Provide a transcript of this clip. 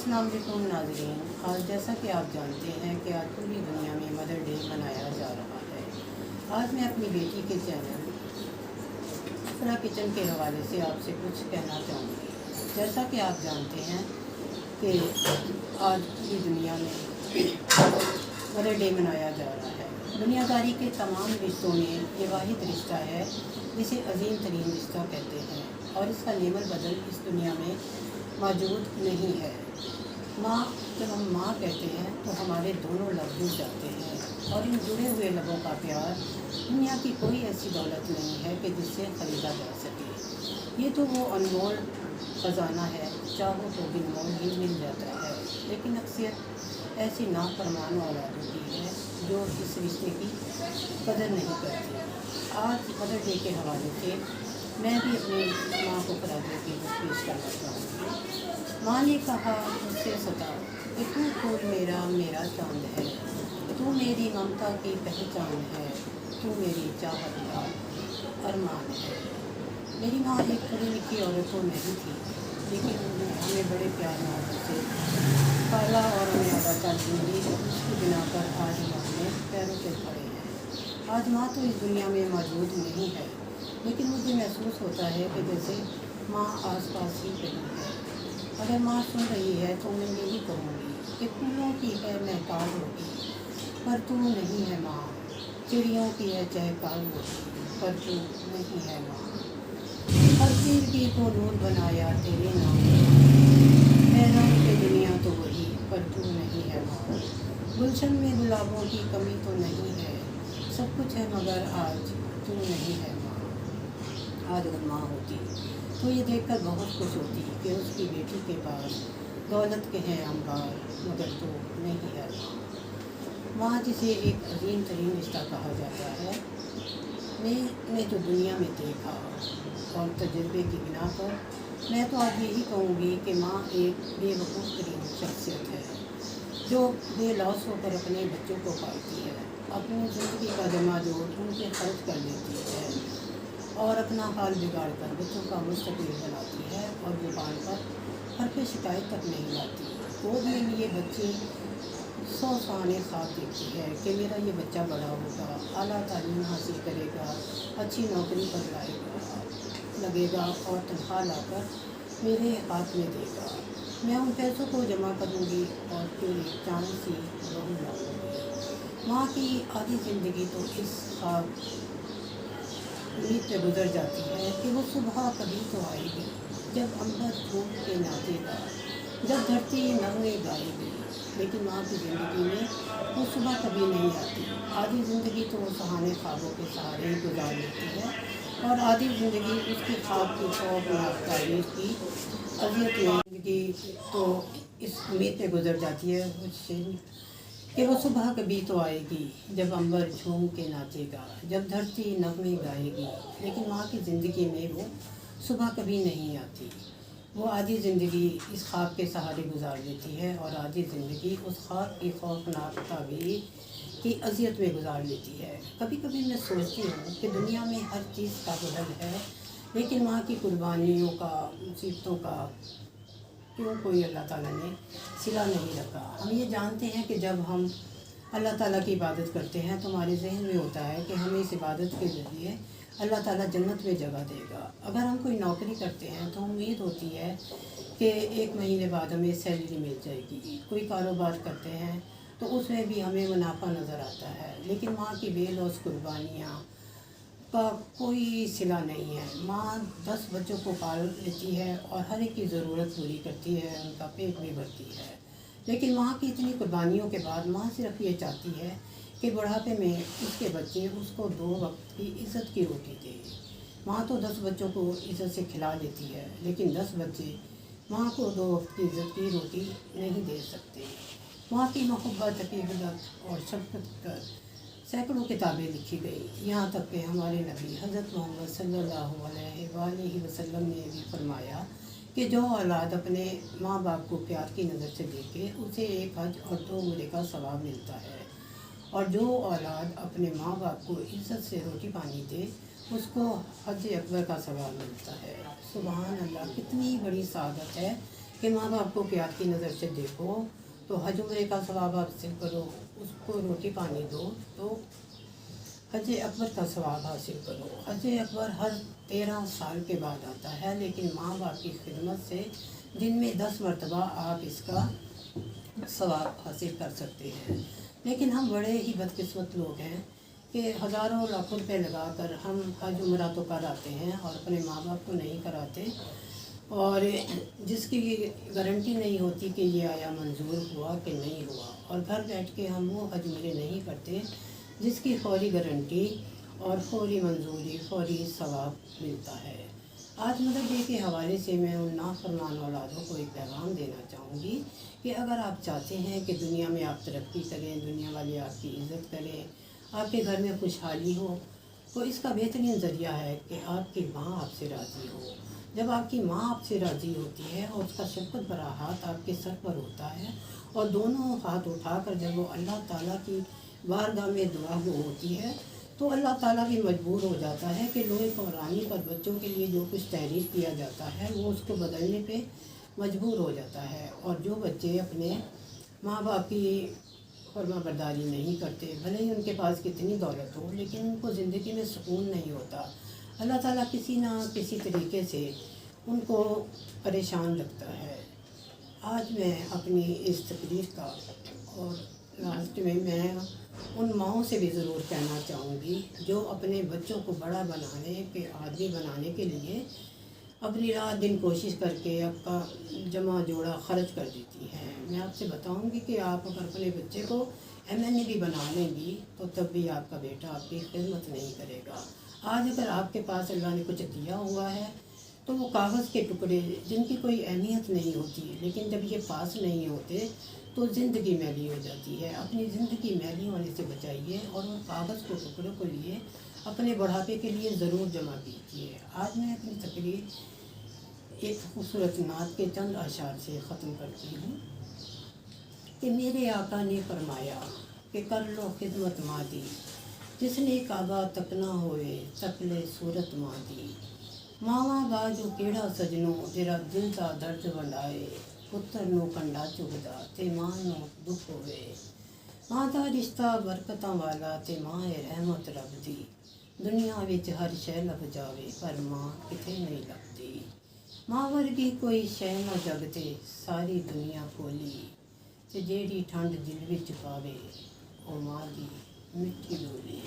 अस्सलाम वालेकुम नाज़रीन। आज जैसा कि आप जानते हैं कि आज पूरी दुनिया में मदर डे मनाया जा रहा है। आज मैं अपनी बेटी के चैनल इफ़रा किचन के हवाले से आपसे कुछ कहना चाहूँगी। जैसा कि आप जानते हैं कि आज पूरी दुनिया में मदर डे मनाया जा रहा है। दुनियादारी के तमाम रिश्तों में ये वाहिद रिश्ता है जिसे अजीम तरीन रिश्ता कहते हैं और इसका नेमल बदल इस दुनिया में मौजूद नहीं है। माँ, जब हम माँ कहते हैं तो हमारे दोनों लब जुड़ जाते हैं और इन जुड़े हुए लबों का प्यार दुनिया की कोई ऐसी दौलत नहीं है कि जिससे ख़रीदा जा सके। ये तो वो अनमोल ख़जाना है, चाहो तो बिनमोल ही मिल जाता है। लेकिन अक्सर ऐसी नाफरमान औलाद होती है जो इस रिश्ते की कदर नहीं करती। आज मदर डे के हवाले से मैं भी अपनी माँ को खराबे की पेश करना चाहूँगी। माँ ने कहा मुझसे सता कि तू फूल मेरा मेरा चाँद है, तू मेरी ममता की पहचान है, तू मेरी चाहत का अरमान है। मेरी माँ एक पढ़ी लिखी औरत तो नहीं थी, लेकिन हमें बड़े प्यार मोहब्बत से पाला और हमें अदा तालीम दी। उसकी बिना पर आज हम अपने पैरों पे खड़े हैं। आज माँ तो इस दुनिया में मौजूद नहीं है, लेकिन मुझे महसूस होता है कि जैसे माँ आसपास ही कहीं है। अगर माँ सुन रही है तो मैं यही कहूँगी कि फूलों की है महताब होगी पर तू नहीं है माँ, चिड़ियों की है चहकाल होगी पर तू नहीं है माँ। हर चीज़ की को नूर बनाया तेरे नाम, हैरान की दुनिया तो वही पर तू नहीं है माँ। गुलशन में गुलाबों की कमी तो नहीं है, सब कुछ है मगर आज तू नहीं है माँ। आज अगर माँ होती तो ये देखकर बहुत खुश होती कि उसकी बेटी के पास दौलत के हैं अंबार मगर तो नहीं है माँ। माँ जिसे एक अजीम तरीन रिश्ता कहा जाता है, मैंने जो दुनिया में देखा और तजुर्बे की बिना पर मैं तो आज यही कहूँगी कि माँ एक बेवकूफ़ तरीन शख्सियत है जो बेलौस होकर अपने बच्चों को पालती है, अपनी ज़िंदगी का जमा जोड़ उनके खर्च कर देती है और अपना हाल बिगाड़ कर बच्चों का मुस्तकबिल बनाती है और ज़ुबान पर हर शिकायत तक नहीं लाती। वो भी लिए बच्चे 100 साने ख्वाब देखती है कि मेरा ये बच्चा बड़ा होगा, आला तालीम हासिल करेगा, अच्छी नौकरी पर लगेगा और तनख्वाह लाकर मेरे हाथ में देगा। मैं उन पैसों को जमा करूँगी और फिर एक चांद सी बहू लाऊंगी। माँ की आधी ज़िंदगी तो इस ख्वाब उम्मीद से गुजर जाती है कि वो सुबह कभी तो आएगी जब अंबर झूम के नाचेगा, जब धरती नगमे गाएगी। लेकिन माँ की ज़िंदगी में वो सुबह कभी नहीं आती। आधी ज़िंदगी तो वो सुहाने ख्वाबों के सहारे ही गुजार लेती है और आधी ज़िंदगी उसके ख्वाब की खौफनाक तारीख की अजियत में ज़िंदगी तो इस उम्मीद पे गुजर जाती है कि वो सुबह कभी तो आएगी जब अंबर झूम के नाचेगा, जब धरती नगमे गाएगी। लेकिन माँ की ज़िंदगी में वो सुबह कभी नहीं आती। वो आधी ज़िंदगी इस ख्वाब के सहारे गुजार लेती है और आधी ज़िंदगी उस ख्वाब की खौफनाक ताबीर की अजियत में गुजार लेती है। कभी कभी मैं सोचती हूँ कि दुनिया में हर चीज़ का बदल है, लेकिन माँ की कुर्बानियों का, मुसीबतों का क्यों कोई अल्लाह ताला ने सिला नहीं रखा। हम ये जानते हैं कि जब हम अल्लाह ताला की इबादत करते हैं तो हमारे जहन में होता है कि हमें इस इबादत के ज़रिए अल्लाह ताला जन्नत में जगह देगा। अगर हम कोई नौकरी करते हैं तो उम्मीद होती है कि 1 महीने बाद हमें सैलरी मिल जाएगी। कोई कारोबार करते हैं तो उसमें भी हमें मुनाफा नज़र आता है, लेकिन माँ की बेलौस कुर्बानियाँ का कोई सिला नहीं है। माँ 10 बच्चों को पाल लेती है और हर एक की ज़रूरत पूरी करती है, उनका पेट भी भरती है। लेकिन माँ की इतनी कुर्बानियों के बाद माँ सिर्फ ये चाहती है कि बुढ़ापे में उसके बच्चे उसको 2 वक्त की इज़्ज़त की रोटी दे। माँ तो 10 बच्चों को इज़्ज़त से खिला लेती है, लेकिन 10 बच्चे माँ को 2 वक्त की इज़्ज़त की रोटी नहीं दे सकते। माँ की मोहब्बत, हकीकत और शफ़क़त पर सैकड़ों किताबें लिखी गई। यहाँ तक कि हमारे नबी हज़रत मोहम्मद सल्लल्लाहु अलैहि वसल्लम ने भी फरमाया कि जो औलाद अपने माँ बाप को प्यार की नज़र से देखे उसे 1 हज और 2 उम्रे का सवाब मिलता है, और जो औलाद अपने माँ बाप को इज़्ज़त से रोटी पानी दे उसको हज अकबर का सवाब मिलता है। सुबहान अल्लाह, कितनी बड़ी सादत है کہ माँ बाप को प्यार की नज़र से देखो, तो हज उम्रे का सवाब हासिल करो, उसको रोटी पानी दो तो हज अकबर का सवाब हासिल करो। हज अकबर हर 13 साल के बाद आता है, लेकिन माँ बाप की खिदमत से दिन में 10 मरतबा आप इसका सवाब हासिल कर सकते हैं। लेकिन हम बड़े ही बदकिस्मत लोग हैं कि हज़ारों लाखों रुपए लगाकर हम हज उम्रा तो कर आते हैं और अपने माँ बाप को नहीं कराते, और जिसकी गारंटी नहीं होती कि ये आया मंजूर हुआ कि नहीं हुआ, और घर बैठ के हम वो हज उम्रे नहीं करते जिसकी फौरी गारंटी और फौरी मंजूरी, फौरी सवाब मिलता है। आज मदर डे के हवाले से मैं उन नाफरमान औलादों को एक पैगाम देना चाहूँगी कि अगर आप चाहते हैं कि दुनिया में आप तरक्की करें, दुनिया वाले आपकी इज़्ज़त करें, आपके घर में खुशहाली हो, तो इसका बेहतरीन ज़रिया है कि आपकी माँ आपसे राज़ी हो। जब आपकी माँ आपसे राज़ी होती है और उसका शफ़क़त भरा हाथ आपके सर पर होता है, और दोनों हाथ उठाकर जब वो अल्लाह ताला की बारगाह में दुआ वो होती है, तो अल्लाह ताला भी मजबूर हो जाता है कि लोहे कुरानी पर बच्चों के लिए जो कुछ तहरीर किया जाता है वो उसको बदलने पे मजबूर हो जाता है। और जो बच्चे अपने माँ बाप की फरमाबरदारी नहीं करते, भले ही उनके पास कितनी दौलत हो, लेकिन उनको ज़िंदगी में सुकून नहीं होता। अल्लाह ताला किसी ना किसी तरीके से उनको परेशान रखता है। आज मैं अपनी इस तकरीर का और लास्ट में मैं उन माओं से भी ज़रूर कहना चाहूँगी जो अपने बच्चों को बड़ा बनाने के, आदमी बनाने के लिए अपनी रात दिन कोशिश करके आपका जमा जोड़ा खर्च कर देती हैं। मैं आपसे बताऊंगी कि आप अगर अपने बच्चे को MNA भी बना लेंगी तो तब भी आपका बेटा आपकी खिदमत नहीं करेगा। आज अगर आपके पास अल्लाह ने कुछ दिया हुआ है तो वो कागज़ के टुकड़े जिनकी कोई अहमियत नहीं होती, लेकिन जब ये पास नहीं होते तो ज़िंदगी मैली हो जाती है। अपनी ज़िंदगी मैली होने से बचाइए और उन कागज़ के टुकड़ों को लिए अपने बढ़ापे के लिए ज़रूर जमा कीजिए। आज मैं अपनी तकरीर एक खूबसूरत नात के चंद अशार से ख़त्म करती हूँ कि मेरे आका ने फरमाया कि कर लो खिदमत मादी, जिसने काबा तक ना होए तकले सूरत मादी। मावा बाजो केड़ा सजनो जेरा दिल दा दर्द वंडाए, पुत्र नू कंडा चुभदा ते मां नू दुख होवे। मां दा रिश्ता बरकतां वाला ते मां है रहमत रब दी, दुनिया विच हर शै लभ जावे पर मां किथे नहीं लगदी। मां वर्गी कोई शै ना जग ते सारी दुनिया खोली, ते जेड़ी ठंड दिल विच पावे ओ मां दी मिठी बोली।